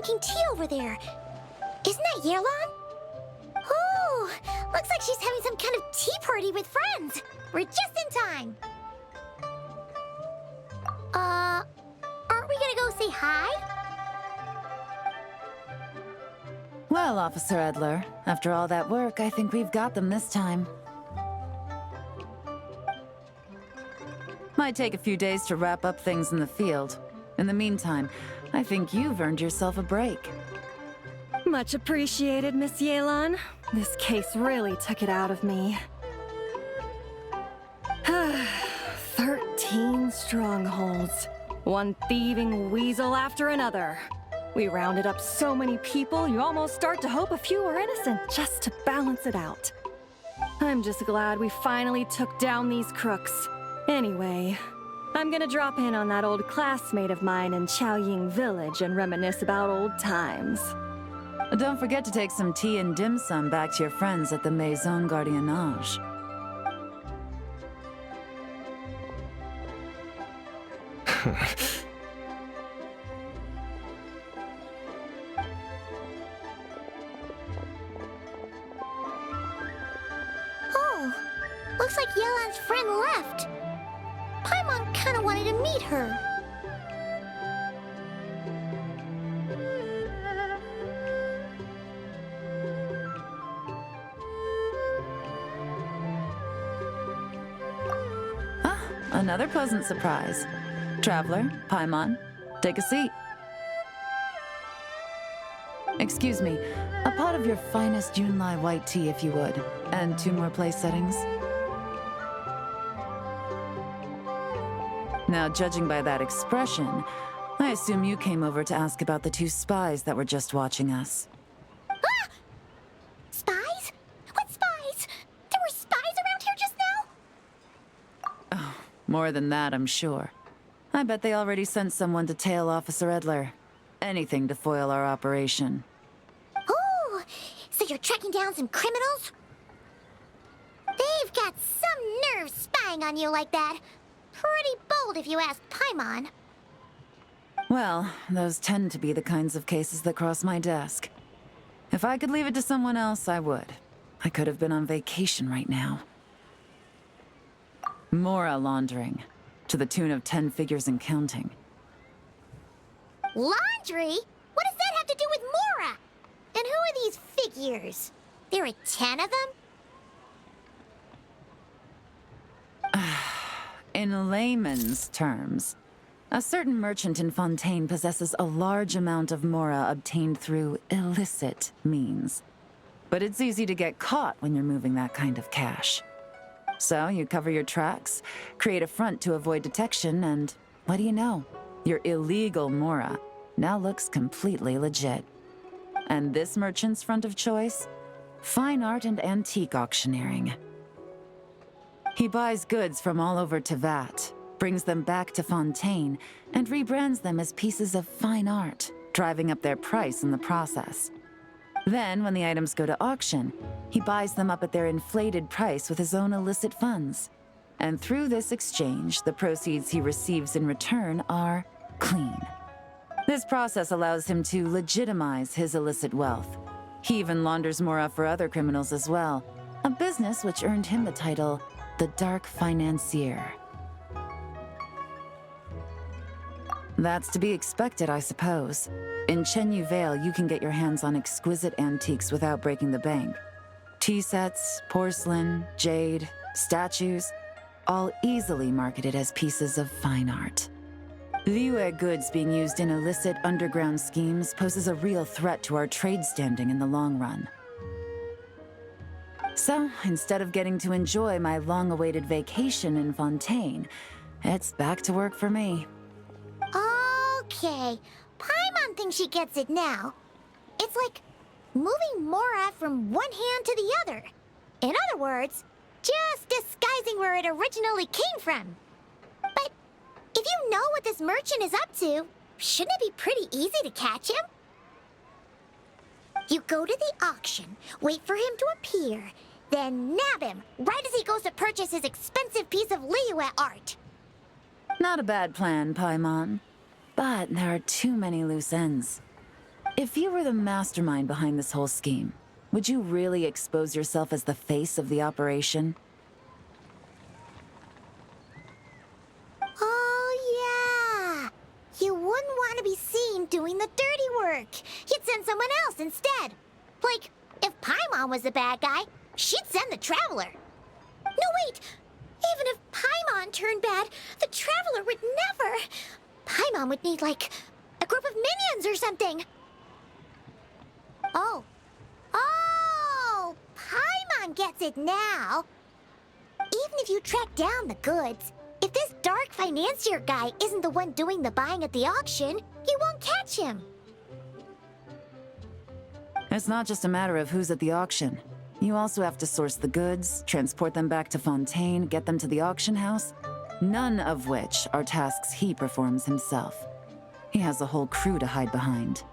drinking tea over there. Isn't that Yelan? Oh, looks like she's having some kind of tea party with friends. We're just in time. Aren't we gonna go say hi? Well, Officer Edler, after all that work, I think we've got them this time. Might take a few days to wrap up things in the field. In the meantime, I think you've earned yourself a break. Much appreciated, Miss Yelan. This case really took it out of me. 13 strongholds. One thieving weasel after another. We rounded up so many people, you almost start to hope a few were innocent, just to balance it out. I'm just glad we finally took down these crooks. Anyway, I'm gonna drop in on that old classmate of mine in Chaoying Village and reminisce about old times. Don't forget to take some tea and dim sum back to your friends at the Maison Gardiennage. Oh, looks like Yelan's friend left. Paimon kinda wanted to meet her. Another pleasant surprise. Traveler, Paimon, take a seat. Excuse me, a pot of your finest Yunlai white tea if you would, and 2 more place settings. Now, judging by that expression, I assume you came over to ask about the 2 spies that were just watching us. Ah! Spies? What spies? There were spies around here just now? Oh, more than that, I'm sure. I bet they already sent someone to tail Officer Edler. Anything to foil our operation. Oh, so you're tracking down some criminals? They've got some nerve spying on you like that. Pretty bold if you ask Paimon. Well, those tend to be the kinds of cases that cross my desk. If I could leave it to someone else, I would. I could have been on vacation right now. Mora laundering, to the tune of 10 figures and counting. Laundry? What does that have to do with Mora? And who are these figures? There are 10 of them? In layman's terms, a certain merchant in Fontaine possesses a large amount of Mora obtained through illicit means. But it's easy to get caught when you're moving that kind of cash. So you cover your tracks, create a front to avoid detection, and what do you know? Your illegal Mora now looks completely legit. And this merchant's front of choice? Fine art and antique auctioneering. He buys goods from all over Teyvat, brings them back to Fontaine, and rebrands them as pieces of fine art, driving up their price in the process. Then, when the items go to auction, he buys them up at their inflated price with his own illicit funds. And through this exchange, the proceeds he receives in return are clean. This process allows him to legitimize his illicit wealth. He even launders Mora for other criminals as well, a business which earned him the title the Dark Financier. That's to be expected, I suppose. In Chenyu Vale, you can get your hands on exquisite antiques without breaking the bank. Tea sets, porcelain, jade, statues, all easily marketed as pieces of fine art. Liyue goods being used in illicit underground schemes poses a real threat to our trade standing in the long run. So, instead of getting to enjoy my long-awaited vacation in Fontaine, it's back to work for me. Okay, Paimon thinks she gets it now. It's like moving Mora from one hand to the other. In other words, just disguising where it originally came from. But if you know what this merchant is up to, shouldn't it be pretty easy to catch him? You go to the auction, wait for him to appear, then nab him right as he goes to purchase his expensive piece of Liyue art. Not a bad plan, Paimon. But there are too many loose ends. If you were the mastermind behind this whole scheme, would you really expose yourself as the face of the operation? Oh, yeah. You wouldn't want to be seen doing the dirty work. You'd send someone else instead. Like, if Paimon was the bad guy, she'd send the Traveler. No, wait. Even if Paimon turned bad, the Traveler would never. Paimon would need, like, a group of minions or something. Oh, Paimon gets it now. Even if you track down the goods, if this dark financier guy isn't the one doing the buying at the auction, you won't catch him. It's not just a matter of who's at the auction. You also have to source the goods, transport them back to Fontaine, get them to the auction house, none of which are tasks he performs himself. He has a whole crew to hide behind.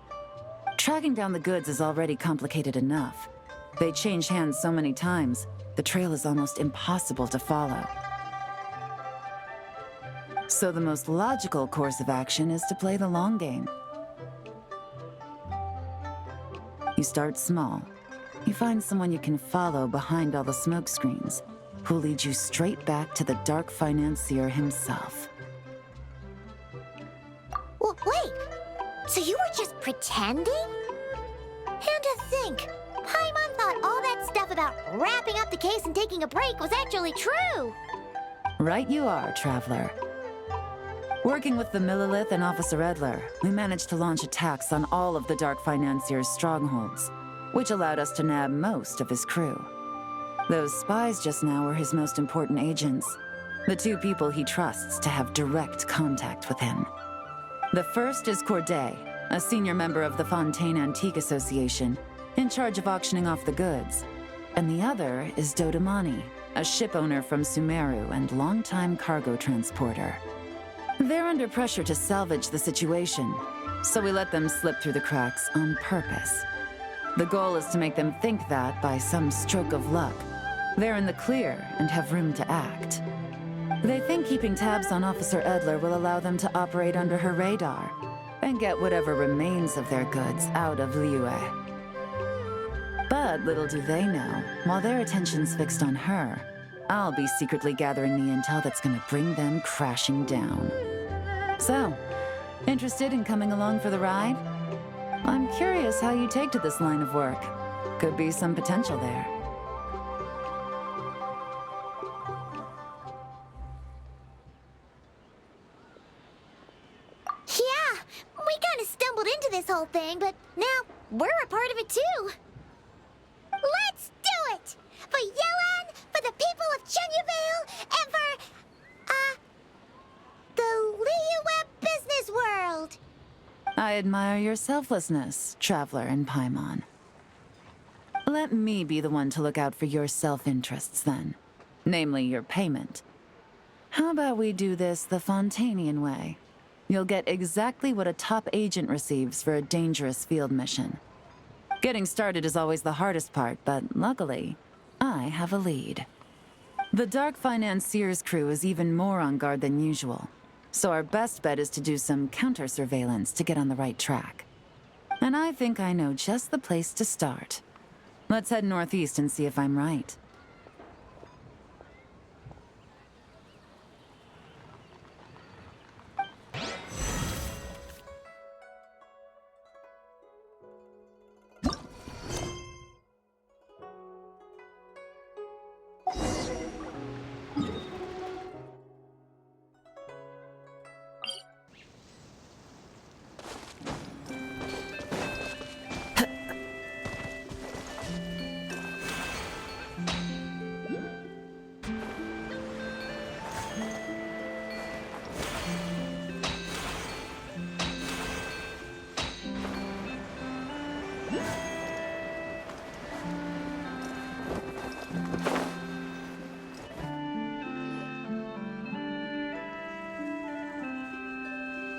Tracking down the goods is already complicated enough. They change hands so many times, the trail is almost impossible to follow. So the most logical course of action is to play the long game. You start small. You find someone you can follow behind all the smoke screens, who'll lead you straight back to the dark financier himself. Well, wait, so you were just pretending? And to think, Paimon thought all that stuff about wrapping up the case and taking a break was actually true. Right you are, Traveler. Working with the Millilith and Officer Edler, we managed to launch attacks on all of the Dark Financier's strongholds, which allowed us to nab most of his crew. Those spies just now were his most important agents, the two people he trusts to have direct contact with him. The first is Corday, a senior member of the Fontaine Antique Association, in charge of auctioning off the goods. And the other is Dodamani, a ship owner from Sumeru and longtime cargo transporter. They're under pressure to salvage the situation, so we let them slip through the cracks on purpose. The goal is to make them think that, by some stroke of luck, they're in the clear and have room to act. They think keeping tabs on Officer Edler will allow them to operate under her radar and get whatever remains of their goods out of Liyue. But little do they know, while their attention's fixed on her, I'll be secretly gathering the intel that's gonna bring them crashing down. So, interested in coming along for the ride? I'm curious how you take to this line of work. Could be some potential there. Yeah, we kind of stumbled into this whole thing, but now we're a part of it too. Let's do it! For Yelan, for the people of Chunyaville, and for, the Liyue business world! I admire your selflessness, Traveler and Paimon. Let me be the one to look out for your self-interests then. Namely, your payment. How about we do this the Fontainian way? You'll get exactly what a top agent receives for a dangerous field mission. Getting started is always the hardest part, but luckily, I have a lead. The Dark Financier's crew is even more on guard than usual, so our best bet is to do some counter-surveillance to get on the right track. And I think I know just the place to start. Let's head northeast and see if I'm right.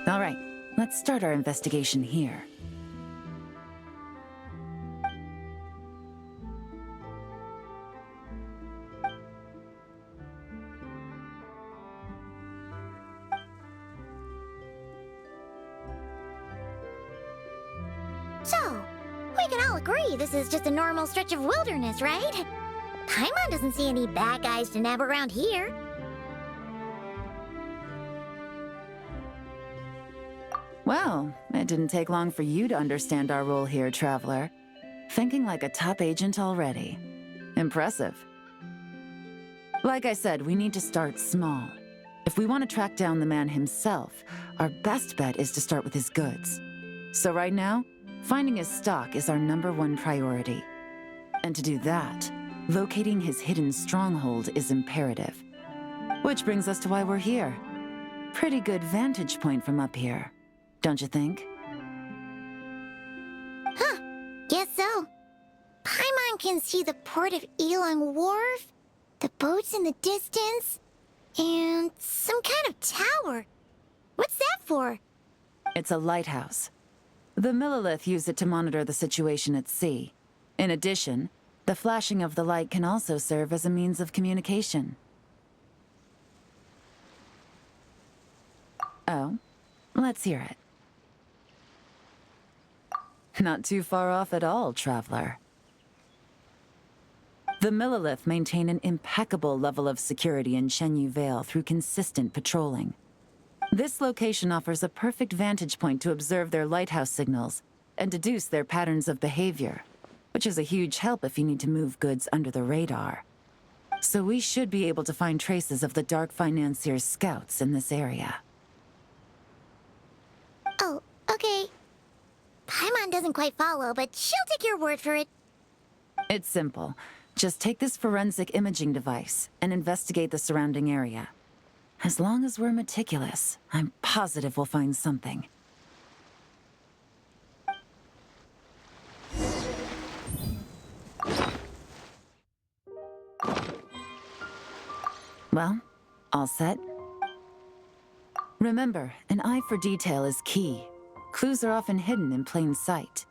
All right, let's start our investigation here. So, we can all agree this is just a normal stretch of wilderness, right? Paimon doesn't see any bad guys to nab around here. Well, it didn't take long for you to understand our role here, Traveler. Thinking like a top agent already. Impressive. Like I said, we need to start small. If we want to track down the man himself, our best bet is to start with his goods. So right now, finding his stock is our #1 priority. And to do that, locating his hidden stronghold is imperative. Which brings us to why we're here. Pretty good vantage point from up here, don't you think? Huh, guess so. Paimon can see the port of Elong Wharf, the boats in the distance, and some kind of tower. What's that for? It's a lighthouse. The Millilith use it to monitor the situation at sea. In addition, the flashing of the light can also serve as a means of communication. Oh, let's hear it. Not too far off at all, Traveler. The Millilith maintain an impeccable level of security in Shenyu Vale through consistent patrolling. This location offers a perfect vantage point to observe their lighthouse signals and deduce their patterns of behavior, which is a huge help if you need to move goods under the radar. So we should be able to find traces of the Dark Financier's scouts in this area. Oh, okay. Paimon doesn't quite follow, but she'll take your word for it. It's simple. Just take this forensic imaging device and investigate the surrounding area. As long as we're meticulous, I'm positive we'll find something. Well, all set? Remember, an eye for detail is key. Clues are often hidden in plain sight.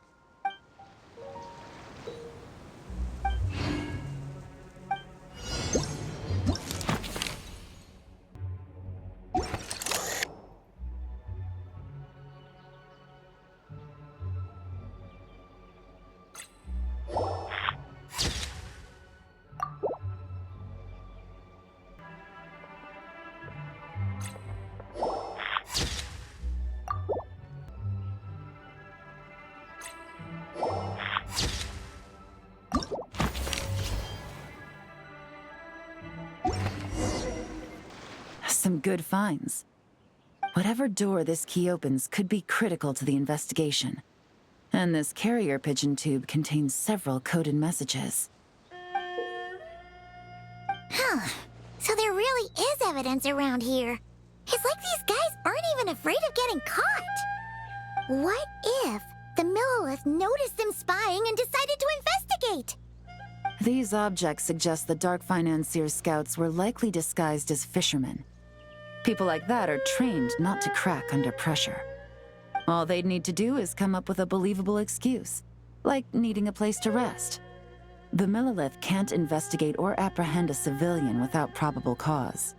Some good finds. Whatever door this key opens could be critical to the investigation. And this carrier pigeon tube contains several coded messages. Huh. So there really is evidence around here. It's like these guys aren't even afraid of getting caught. What if the Millilith noticed them spying and decided to investigate? These objects suggest the Dark Financier's scouts were likely disguised as fishermen. People like that are trained not to crack under pressure. All they'd need to do is come up with a believable excuse, like needing a place to rest. The Millilith can't investigate or apprehend a civilian without probable cause.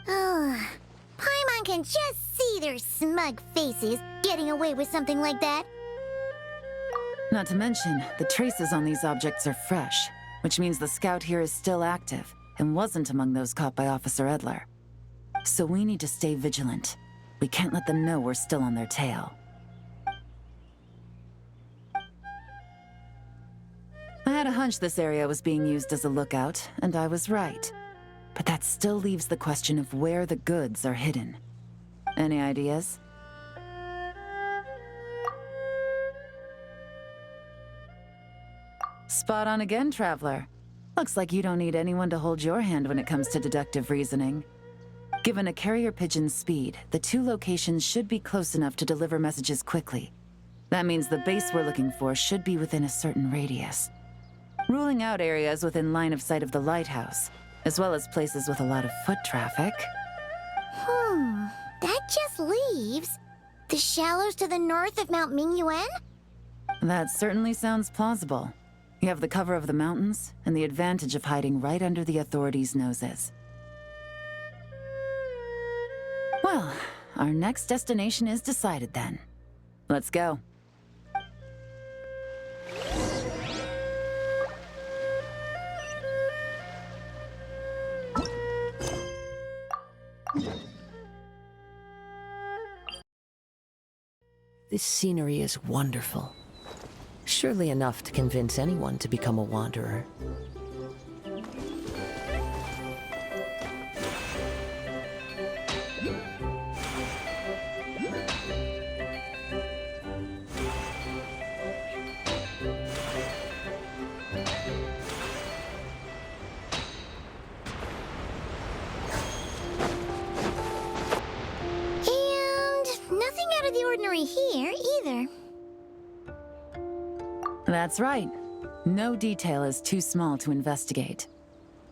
Oh, Paimon can just see their smug faces getting away with something like that. Not to mention, the traces on these objects are fresh, which means the scout here is still active and wasn't among those caught by Officer Edler. So we need to stay vigilant. We can't let them know we're still on their tail. I had a hunch this area was being used as a lookout, and I was right. But that still leaves the question of where the goods are hidden. Any ideas? Spot on again, Traveler. Looks like you don't need anyone to hold your hand when it comes to deductive reasoning. Given a carrier pigeon's speed, the two locations should be close enough to deliver messages quickly. That means the base we're looking for should be within a certain radius. Ruling out areas within line of sight of the lighthouse, as well as places with a lot of foot traffic. That just leaves the shallows to the north of Mount Mingyuan? That certainly sounds plausible. You have the cover of the mountains, and the advantage of hiding right under the authorities' noses. Well, our next destination is decided then. Let's go. This scenery is wonderful. Surely enough to convince anyone to become a wanderer. Nothing out of the ordinary here, either. That's right. No detail is too small to investigate.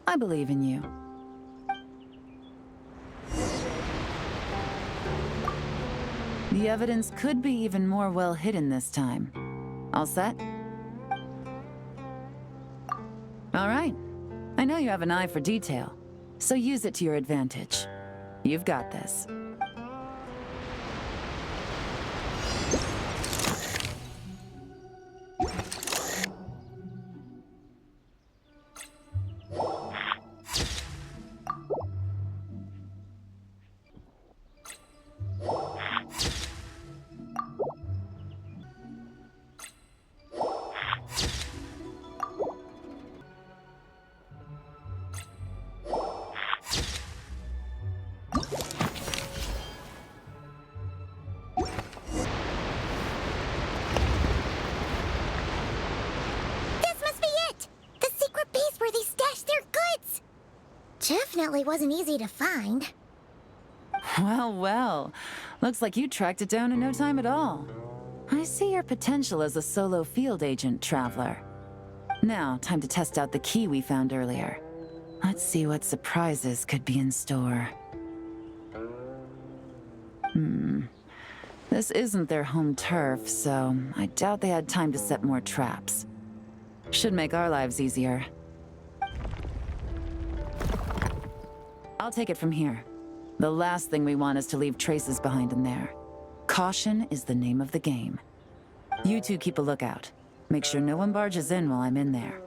I believe in you. The evidence could be even more well hidden this time. All set? All right. I know you have an eye for detail, so use it to your advantage. You've got this. Definitely wasn't easy to find. Well, well. Looks like you tracked it down in no time at all. I see your potential as a solo field agent, Traveler. Now, time to test out the key we found earlier. Let's see what surprises could be in store. This isn't their home turf, so I doubt they had time to set more traps. Should make our lives easier. I'll take it from here. The last thing we want is to leave traces behind in there. Caution is the name of the game. You two keep a lookout. Make sure no one barges in while I'm in there.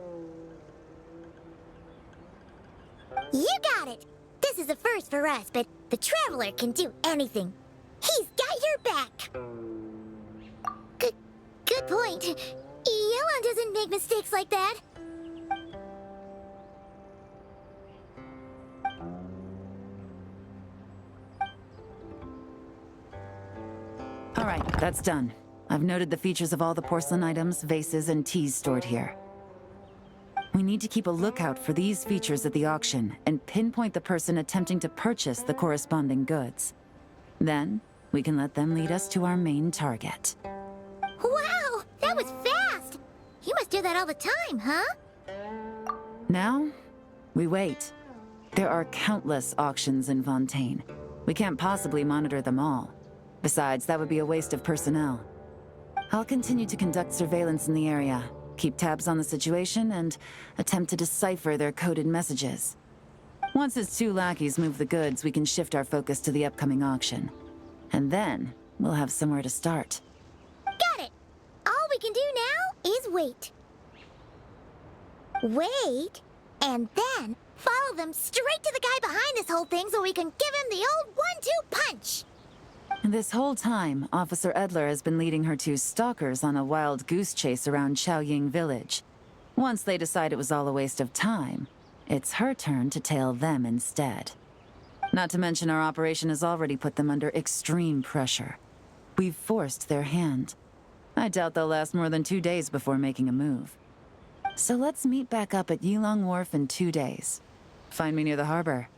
You got it! This is a first for us, but the Traveler can do anything. He's got your back! Good point. Yelan doesn't make mistakes like that. All right, that's done. I've noted the features of all the porcelain items, vases, and teas stored here. We need to keep a lookout for these features at the auction and pinpoint the person attempting to purchase the corresponding goods. Then, we can let them lead us to our main target. Wow, that was fast! You must do that all the time, huh? Now, we wait. There are countless auctions in Fontaine. We can't possibly monitor them all. Besides, that would be a waste of personnel. I'll continue to conduct surveillance in the area, keep tabs on the situation, and attempt to decipher their coded messages. Once his two lackeys move the goods, we can shift our focus to the upcoming auction. And then, we'll have somewhere to start. Got it! All we can do now is wait. Wait, and then follow them straight to the guy behind this whole thing so we can give him the old 1-2 punch! This whole time, Officer Edler has been leading her two stalkers on a wild goose chase around Chaoying Village. Once they decide it was all a waste of time, it's her turn to tail them instead. Not to mention our operation has already put them under extreme pressure. We've forced their hand. I doubt they'll last more than 2 days before making a move. So let's meet back up at Yilong Wharf in 2 days. Find me near the harbor.